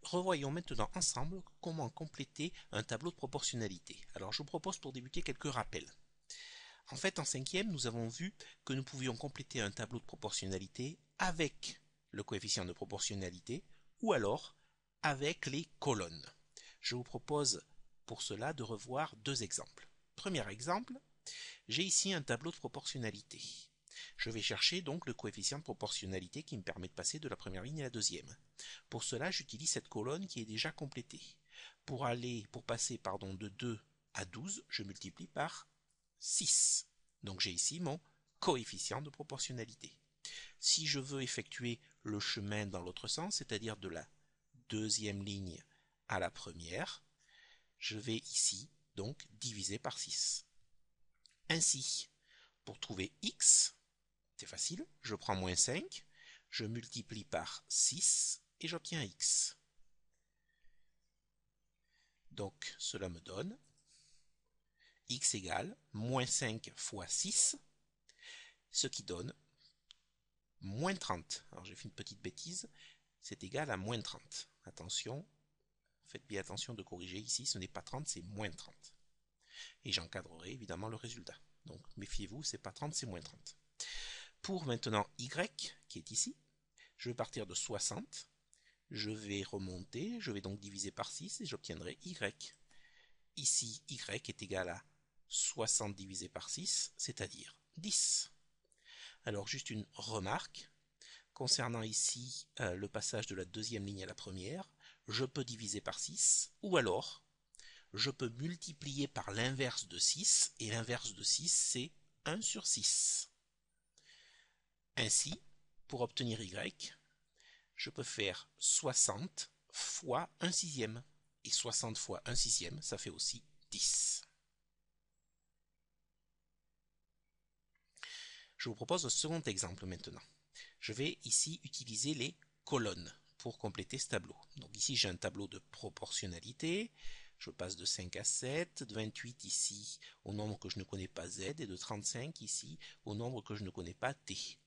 revoyons maintenant ensemble comment compléter un tableau de proportionnalité. Alors je vous propose pour débuter quelques rappels. En fait, en cinquième, nous avons vu que nous pouvions compléter un tableau de proportionnalité avec le coefficient de proportionnalité ou alors avec les colonnes. Je vous propose pour cela de revoir deux exemples. Premier exemple, j'ai ici un tableau de proportionnalité. Je vais chercher donc le coefficient de proportionnalité qui me permet de passer de la première ligne à la deuxième. Pour cela, j'utilise cette colonne qui est déjà complétée. Pour passer de 2 à 12, je multiplie par 6. Donc j'ai ici mon coefficient de proportionnalité. Si je veux effectuer le chemin dans l'autre sens, c'est-à-dire de la deuxième ligne à la première, je vais ici donc diviser par 6. Ainsi, pour trouver x, c'est facile, je prends moins 5, je multiplie par 6 et j'obtiens x. Donc cela me donne x égale moins 5 fois 6, ce qui donne moins 30. Alors j'ai fait une petite bêtise, c'est égal à moins 30. Attention, faites bien attention de corriger ici, ce n'est pas 30, c'est moins 30. Et j'encadrerai évidemment le résultat. Donc méfiez-vous, c'est pas 30, c'est moins 30. Pour maintenant y, qui est ici, je vais partir de 60, je vais remonter, je vais donc diviser par 6 et j'obtiendrai y. Ici, y est égal à 60 divisé par 6, c'est-à-dire 10. Alors juste une remarque, concernant ici le passage de la deuxième ligne à la première, je peux diviser par 6, ou alors je peux multiplier par l'inverse de 6, et l'inverse de 6 c'est 1 sur 6. Ainsi, pour obtenir y, je peux faire 60 fois 1 sixième. Et 60 fois 1 sixième, ça fait aussi 10. Je vous propose un second exemple maintenant. Je vais ici utiliser les colonnes pour compléter ce tableau. Donc ici j'ai un tableau de proportionnalité. Je passe de 5 à 7, de 28 ici au nombre que je ne connais pas z, et de 35 ici au nombre que je ne connais pas t.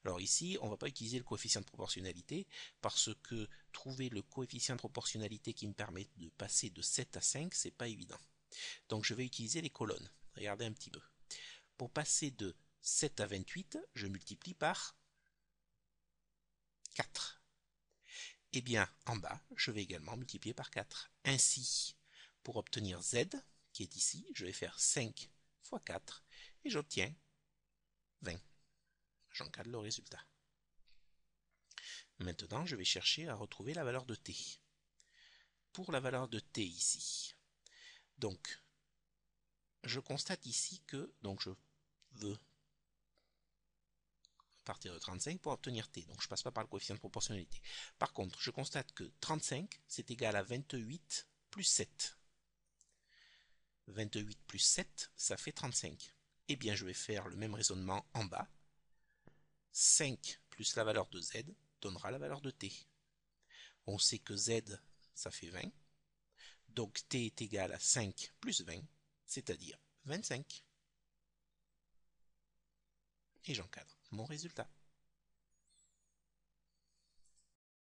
Alors ici, on ne va pas utiliser le coefficient de proportionnalité parce que trouver le coefficient de proportionnalité qui me permet de passer de 7 à 5, c'est pas évident. Donc je vais utiliser les colonnes. Regardez un petit peu. Pour passer de 7 à 28, je multiplie par 4. Eh bien, en bas, je vais également multiplier par 4. Ainsi, pour obtenir z, qui est ici, je vais faire 5 fois 4 et j'obtiens 20. J'encadre le résultat. Maintenant, je vais chercher à retrouver la valeur de t. Pour la valeur de t ici, donc, je constate ici que, donc je veux partir de 35 pour obtenir t. Donc je ne passe pas par le coefficient de proportionnalité. Par contre, je constate que 35, c'est égal à 28 plus 7. 28 plus 7, ça fait 35. Eh bien, je vais faire le même raisonnement en bas. 5 plus la valeur de z donnera la valeur de t. On sait que z, ça fait 20. Donc t est égal à 5 plus 20, c'est-à-dire 25. Et j'encadre mon résultat.